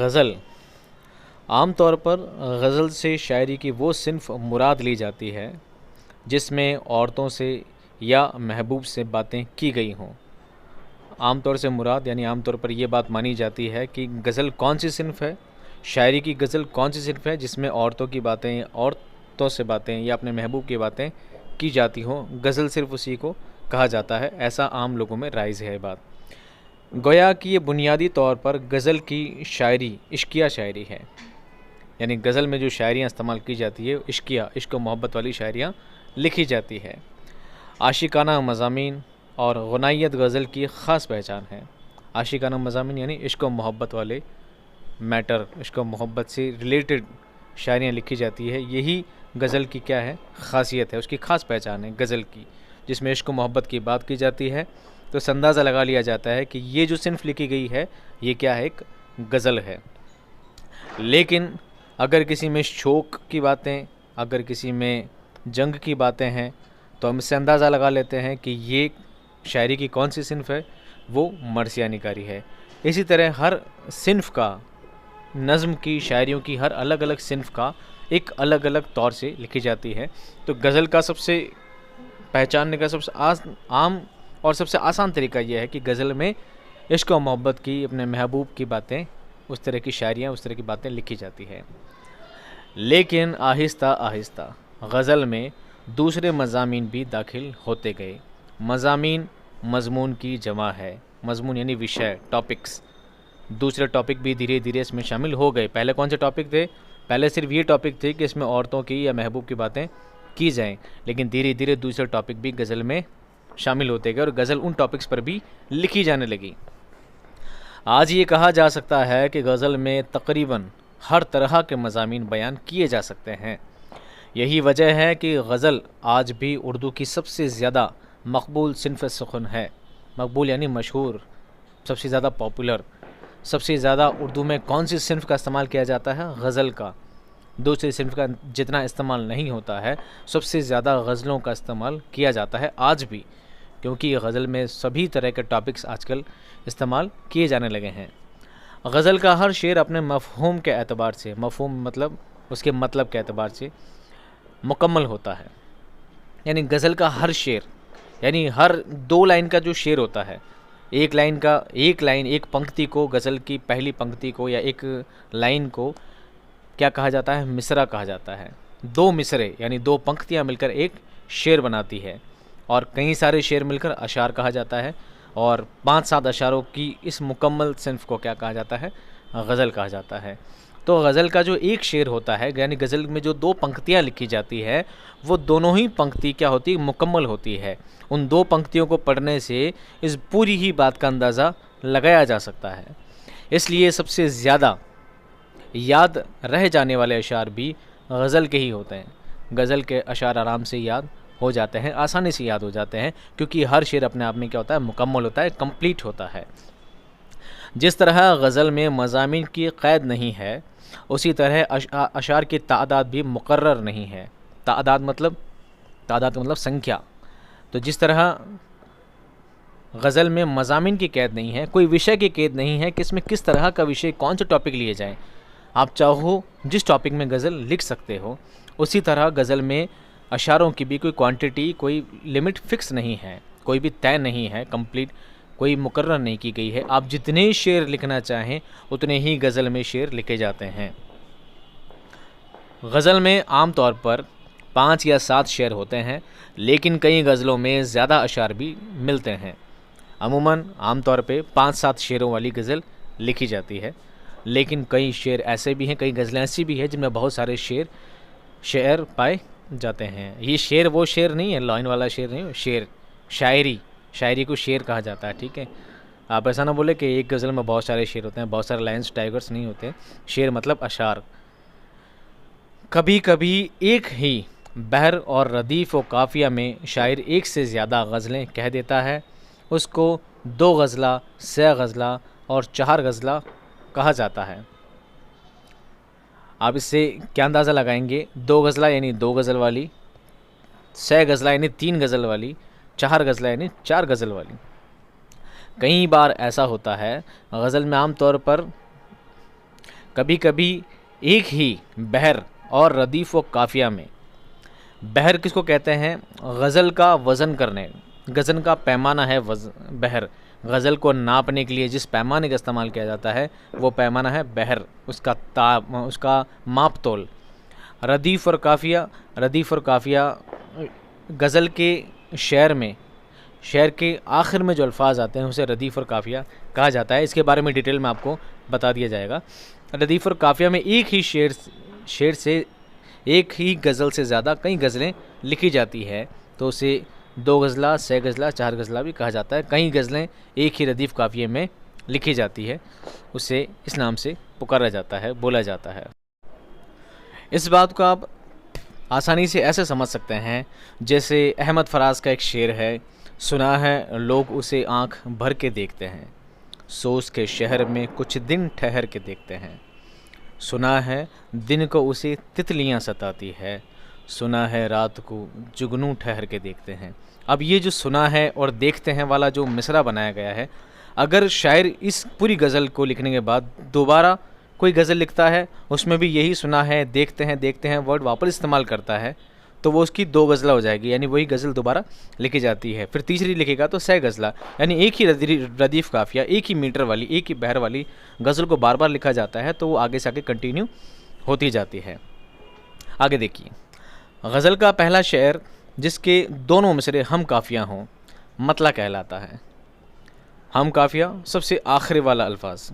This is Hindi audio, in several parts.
गज़ल आम तौर पर गज़ल से शायरी की वो सिन्फ़ मुराद ली जाती है जिसमें औरतों से या महबूब से बातें की गई हों। आम तौर से मुराद यानी आम तौर पर ये बात मानी जाती है कि गज़ल कौन सी सिन्फ़ है, शायरी की गज़ल कौन सी सिन्फ़ है जिसमें औरतों की बातें, औरतों से बातें या अपने महबूब की बातें की जाती हों। गज़ल सिर्फ़ उसी को कहा जाता है, ऐसा आम लोगों में राइज है ये बात। गोया कि ये बुनियादी तौर पर गज़ल की शायरी इश्किया शायरी है, यानी गज़ल में जो शायरियाँ इस्तेमाल की जाती है इश्किया, इश्क व मोहब्बत वाली शायरियाँ लिखी जाती है। आशिकाना मज़ामीन और गुनाइयत गज़ल की ख़ास पहचान है। आशिकाना मज़ामीन यानी इश्क व मोहब्बत वाले मैटर, इश्क व मोहब्बत से रिलेटेड शायरियाँ लिखी जाती है। यही गज़ल की क्या है, ख़ासियत है, उसकी ख़ास पहचान है गज़ल की, जिसमें इश्क व मोहब्बत की बात की जाती है। तो इस अंदाज़ा लगा लिया जाता है कि ये जो सिन्फ़ लिखी गई है ये क्या है, एक गज़ल है। लेकिन अगर किसी में शोक की बातें, अगर किसी में जंग की बातें हैं तो हम इससे अंदाज़ा लगा लेते हैं कि ये शायरी की कौन सी सिन्फ़ है, वो मरसिया निकारी है। इसी तरह हर सिन्फ़ का, नज़्म की, शायरियों की हर अलग अलग सिन्फ़ का एक अलग अलग तौर से लिखी जाती है। तो गज़ल का सबसे पहचानने का सबसे आम और सबसे आसान तरीका यह है कि गज़ल में इश्क और मोहब्बत की, अपने महबूब की बातें, उस तरह की शायरियाँ, उस तरह की बातें लिखी जाती है। लेकिन आहिस्ता आहिस्ता गज़ल में दूसरे मज़ामीन भी दाखिल होते गए। मज़ामीन मज़मून की जमा है, मज़मून यानी विषय, टॉपिक्स। दूसरे टॉपिक भी धीरे धीरे इसमें शामिल हो गए। पहले कौन से टॉपिक थे? पहले सिर्फ ये टॉपिक थे कि इसमें औरतों की या महबूब की बातें की जाएं, लेकिन धीरे धीरे दूसरे टॉपिक भी गज़ल में शामिल होते गए और गज़ल उन टॉपिक्स पर भी लिखी जाने लगी। आज ये कहा जा सकता है कि गज़ल में तकरीबन हर तरह के मज़ामीन बयान किए जा सकते हैं। यही वजह है कि गज़ल आज भी उर्दू की सबसे ज़्यादा मकबूल सिन्फ़ सुख़न है। मकबूल यानी मशहूर, सबसे ज़्यादा पॉपुलर। सबसे ज़्यादा उर्दू में कौन सी सिन्फ़ का इस्तेमाल किया जाता है? गज़ल का। दूसरी सिन्फ़ का जितना इस्तेमाल नहीं होता है, सबसे ज़्यादा गज़लों का इस्तेमाल किया जाता है आज भी, क्योंकि गज़ल में सभी तरह के टॉपिक्स आजकल इस्तेमाल किए जाने लगे हैं। गज़ल का हर शेर अपने मफ़हूम के एतबार से, मफ़हूम मतलब उसके मतलब के एतबार से मुकम्मल होता है। यानी गज़ल का हर शेर, यानी हर 2 लाइन का जो शेर होता है, एक लाइन, एक पंक्ति को, गज़ल की पहली पंक्ति को या एक लाइन को क्या कहा जाता है? मिसरा कहा जाता है। 2 मिसरे यानी 2 पंक्तियाँ मिलकर एक शेर बनाती है, और कई सारे शेर मिलकर अशार कहा जाता है, और 5-7 अशारों की इस मुकम्मल सिन्फ़ को क्या कहा जाता है? गज़ल कहा जाता है। तो गज़ल का जो एक शेर होता है, यानी गज़ल में जो 2 पंक्तियाँ लिखी जाती है, वो दोनों ही पंक्ति क्या होती है? मुकम्मल होती है। उन 2 पंक्तियों को पढ़ने से इस पूरी ही बात का अंदाज़ा लगाया जा सकता है। इसलिए सबसे ज़्यादा याद रह जाने वाले अशार भी गज़ल के ही होते हैं। गज़ल के अशार आराम से याद हो जाते हैं, आसानी से याद हो जाते हैं, क्योंकि हर शेर अपने आप में क्या होता है? मुकम्मल होता है, कंप्लीट होता है। जिस तरह गज़ल में मज़ामीन की क़ैद नहीं है, उसी तरह अशार की तादाद भी मुक़र्रर नहीं है। तादाद मतलब संख्या। तो जिस तरह गज़ल में मज़ामीन की क़ैद नहीं है, कोई विषय की क़ैद नहीं है कि इसमें किस तरह का विषय, कौन से टॉपिक लिए जाएँ, आप चाहो जिस टॉपिक में गज़ल लिख सकते हो, उसी तरह गज़ल में अशारों की भी कोई क्वांटिटी, कोई लिमिट फ़िक्स नहीं है, कोई भी तय नहीं है, कंप्लीट कोई मुकर्रर नहीं की गई है। आप जितने शेर लिखना चाहें उतने ही गज़ल में शेर लिखे जाते हैं। गज़ल में आम तौर पर 5 या 7 शेर होते हैं, लेकिन कई गज़लों में ज़्यादा अशार भी मिलते हैं। अमूमन आम तौर पे 5-7 शेरों वाली गज़ल लिखी जाती है, लेकिन कई शेर ऐसे भी हैं, कई गज़लें ऐसी भी हैं जिनमें बहुत सारे शेर पाए जाते हैं। ये शेर वो शेर नहीं है, लाइन वाला शेर नहीं, शेर, शायरी को शेर कहा जाता है, ठीक है। आप ऐसा ना बोले कि एक गज़ल में बहुत सारे शेर होते हैं, बहुत सारे लाइन्स, टाइगर्स नहीं होते। शेर मतलब अशार। कभी कभी एक ही बहर और रदीफ़ व काफ़िया में शायर एक से ज़्यादा गज़लें कह देता है, उसको 2 गज़ला, 3 गज़ला और 4 गज़ला कहा जाता है। आप इससे क्या अंदाज़ा लगाएंगे? 2 गज़ला यानी 2 गज़ल वाली, 6 गज़ला यानी 3 गज़ल वाली, 4 गज़ला यानी 4 गज़ल वाली। कई बार ऐसा होता है गज़ल में आम तौर पर कभी कभी एक ही बहर और रदीफ़ व काफ़िया में। बहर किसको कहते हैं? गज़ल का वज़न करने, गज़ल का पैमाना है बहर। गज़ल को नापने के लिए जिस पैमाने का इस्तेमाल किया जाता है वो पैमाना है बहर, उसका माप तोल। रदीफ़ और काफ़िया, रदीफ़ और काफ़िया गज़ल के शेर में, शेर के आखिर में जो अल्फाज आते हैं उसे रदीफ़ और काफ़िया कहा जाता है। इसके बारे में डिटेल में आपको बता दिया जाएगा। रदीफ़ और काफ़िया में एक ही शेर से एक ही गज़ल से ज़्यादा कई गज़लें लिखी जाती है तो उसे दो गज़ला, सह गज़ला, चार गज़ला भी कहा जाता है। कई गज़लें एक ही रदीफ़ काफ़िये में लिखी जाती है, उसे इस नाम से पुकारा जाता है, बोला जाता है। इस बात को आप आसानी से ऐसे समझ सकते हैं जैसे अहमद फराज का एक शेर है, सुना है लोग उसे आँख भर के देखते हैं, सोच के शहर में कुछ दिन ठहर के देखते हैं। सुना है दिन को उसे तितलियां सताती है, सुना है रात को जुगनू ठहर के देखते हैं। अब ये जो सुना है और देखते हैं वाला जो मिसरा बनाया गया है, अगर शायर इस पूरी गज़ल को लिखने के बाद दोबारा कोई गज़ल लिखता है, उसमें भी यही सुना है, देखते हैं वर्ड वापस इस्तेमाल करता है, तो वो उसकी दो गज़ला हो जाएगी, यानी वही गज़ल दोबारा लिखी जाती है। फिर तीसरी लिखेगा तो सह गज़ला, यानी एक ही रदीफ़ काफ़िया, एक ही मीटर वाली, एक ही बहर वाली गज़ल को बार बार लिखा जाता है, तो वो आगे से आगे कंटिन्यू होती जाती है। आगे देखिए, गज़ल का पहला शेर जिसके दोनों मिसरे हम काफ़िया हों, मतला कहलाता है। हम काफ़िया सबसे आखिरी वाला अल्फाज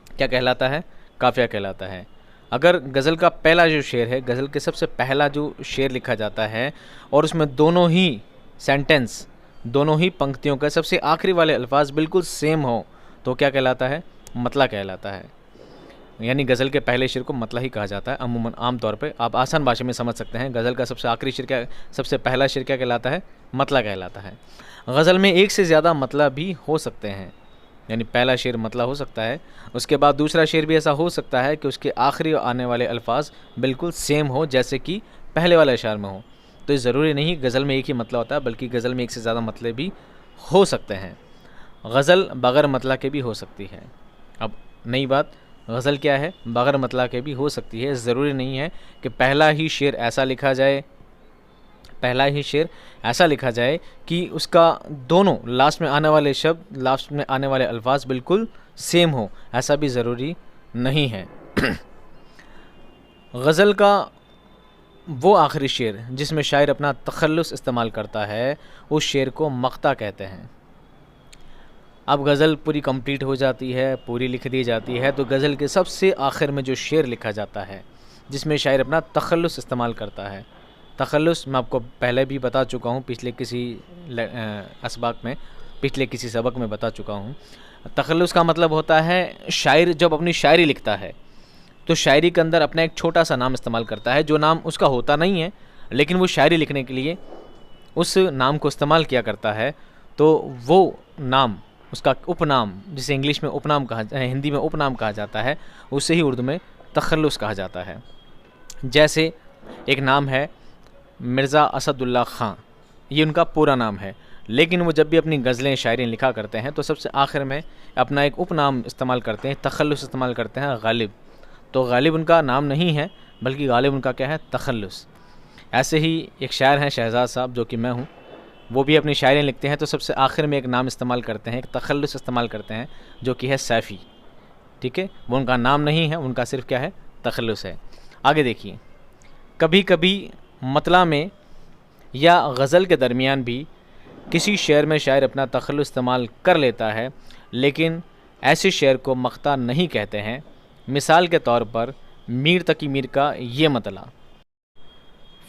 क्या कहलाता है? काफ़िया कहलाता है। अगर गज़ल का पहला जो शेर है, गज़ल के सबसे पहला जो शेर लिखा जाता है और उसमें दोनों ही सेंटेंस, दोनों ही पंक्तियों का सबसे आखिरी वाले अल्फाज बिल्कुल सेम हो तो क्या कहलाता है? मतला कहलाता है। यानी गज़ल के पहले शेर को मतला ही कहा जाता है अमूमन, आम तौर पे। आप आसान भाषा में समझ सकते हैं गज़ल का सबसे आखिरी शेर क्या, सबसे पहला शेर क्या कहलाता है? मतला कहलाता है। गज़ल में एक से ज़्यादा मतला भी हो सकते हैं, यानी पहला शेर मतला हो सकता है, उसके बाद दूसरा शेर भी ऐसा हो सकता है कि उसके आखिरी आने वाले अल्फाज बिल्कुल सेम हो जैसे कि पहले वाले शेर में हो। तो ये ज़रूरी नहीं गज़ल में एक ही मतला होता है, बल्कि गज़ल में एक से ज़्यादा मतले भी हो सकते हैं। गज़ल बग़ैर मतला के भी हो सकती है। अब नई बात, गज़ल क्या है? बग़ैर मतला के भी हो सकती है। ज़रूरी नहीं है कि पहला ही शेर ऐसा लिखा जाए, पहला ही शेर ऐसा लिखा जाए कि उसका दोनों लास्ट में आने वाले शब्द, लास्ट में आने वाले अल्फाज बिल्कुल सेम हो, ऐसा भी ज़रूरी नहीं है। गज़ल का वो आखिरी शेर जिसमें शायर अपना तखल्लुस इस्तेमाल करता है, उस शेर को मक़ता कहते हैं। अब गज़ल पूरी कंप्लीट हो जाती है, पूरी लिख दी जाती है, तो गज़ल के सबसे आखिर में जो शेर लिखा जाता है जिसमें शायर अपना तखल्लुस इस्तेमाल करता है, तखल्लुस मैं आपको पहले भी बता चुका हूँ, पिछले किसी सबक में बता चुका हूँ। तखल्लुस का मतलब होता है शायर जब अपनी शायरी लिखता है तो शायरी के अंदर अपना एक छोटा सा नाम इस्तेमाल करता है, जो नाम उसका होता नहीं है, लेकिन वो शायरी लिखने के लिए उस नाम को इस्तेमाल किया करता है। तो वो नाम, उसका उपनाम, जिसे इंग्लिश में उपनाम हिंदी में उपनाम कहा जाता है, उसे ही उर्दू में तखल्लुस कहा जाता है। जैसे एक नाम है मिर्ज़ा असदुल्ला ख़ान, ये उनका पूरा नाम है, लेकिन वो जब भी अपनी गज़लें शायरी लिखा करते हैं तो सबसे आखिर में अपना एक उपनाम इस्तेमाल करते हैं, तखल्लुस इस्तेमाल करते हैं, गालिब। तो गालिब उनका नाम नहीं है, बल्कि गालिब उनका क्या है? तखल्लुस। ऐसे ही एक शायर हैं शहज़ाद साहब, जो कि मैं हूँ, वो भी अपनी शायरी लिखते हैं तो सबसे आखिर में एक नाम इस्तेमाल करते हैं, एक तखल्लुस इस्तेमाल करते हैं, जो कि है सैफ़ी। ठीक है, वो उनका नाम नहीं है, उनका सिर्फ क्या है? तखल्लुस है। आगे देखिए, कभी कभी मतला में या गज़ल के दरमियान भी किसी शेर में शायर अपना तखल्लुस इस्तेमाल कर लेता है, लेकिन ऐसे शेर को मक़ता नहीं कहते हैं। मिसाल के तौर पर मीर तकी मीर का ये मतला,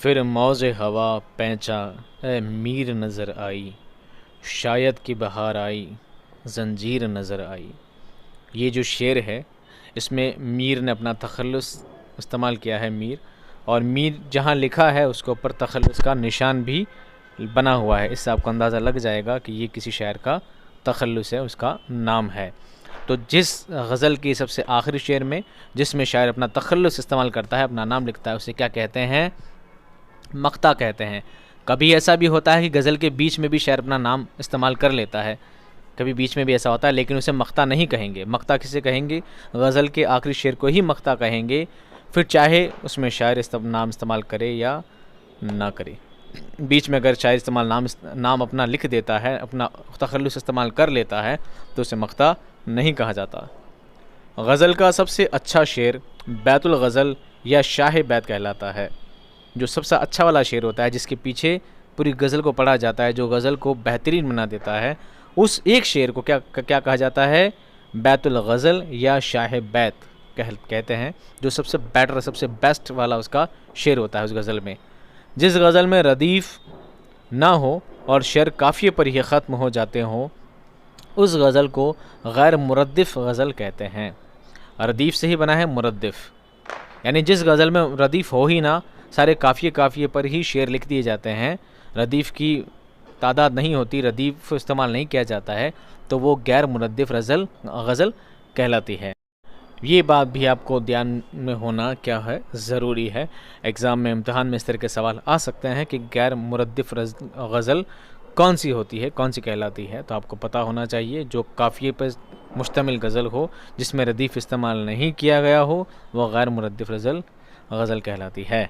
फिर मौज़े हवा पैंचा ए मीर नज़र आई, शायद की बहार आई ज़ंजीर नज़र आई। ये जो शेर है इसमें मीर ने अपना तखल्लुस इस्तेमाल किया है, मीर, और मीर जहाँ लिखा है उसके ऊपर तखल्लुस का निशान भी बना हुआ है। इससे आपको अंदाज़ा लग जाएगा कि ये किसी शायर का तखल्लुस है, उसका नाम है। तो जिस गज़ल की सबसे आखिरी शेर में जिसमें शायर अपना तखल्लुस इस्तेमाल करता है, अपना नाम लिखता है, उसे क्या कहते हैं? मक़ता कहते हैं। कभी ऐसा भी होता है कि गज़ल के बीच में भी शायर अपना नाम इस्तेमाल कर लेता है, कभी बीच में भी ऐसा होता है, लेकिन उसे मक्ता नहीं कहेंगे। मक्ता किसे कहेंगे? गज़ल के आखिरी शेर को ही मक्ता कहेंगे, फिर चाहे उसमें शायर नाम इस्तेमाल करे या ना करे। बीच में अगर शायर इस्तेमाल नाम अपना लिख देता है, अपना तखल्लुस इस्तेमाल कर लेता है, तो उसे मक्ता नहीं कहा जाता। गज़ल का सबसे अच्छा शेर बैतुल गज़ल या शाह बैत कहलाता है। जो सबसे अच्छा वाला शेर होता है, जिसके पीछे पूरी गज़ल को पढ़ा जाता है, जो गज़ल को बेहतरीन बना देता है, उस एक शेर को क्या कहा जाता है? बैतुल गज़ल या शाह बैत कहते हैं, जो सबसे बेटर, सबसे बेस्ट वाला उसका शेर होता है उस गज़ल में। जिस गज़ल में रदीफ़ ना हो और शेर काफ़िए पर ही ख़त्म हो जाते हों, उस गज़ल को गैर मुरद्दिफ़ गज़ल कहते हैं। रदीफ़ से ही बना है मुरद्दिफ़, यानी जिस गज़ल में रदीफ़ हो ही ना, सारे काफ़िए पर ही शेर लिख दिए जाते हैं, रदीफ़ की तादाद नहीं होती, रदीफ़ इस्तेमाल नहीं किया जाता है, तो वो गैर मुरद्दिफ़ गज़ल कहलाती है। ये बात भी आपको ध्यान में होना क्या है, ज़रूरी है। एग्ज़ाम में, इम्तिहान में इस तरह के सवाल आ सकते हैं कि गैर मुरद्दिफ़ गज़ल कौन सी होती है, कौन सी कहलाती है। तो आपको पता होना चाहिए, जो काफ़िए पर मुश्तमिल गज़ल हो, जिसमें रदीफ़ इस्तेमाल नहीं किया गया हो, वह गैर मुरद्दिफ़ गज़ल कहलाती है।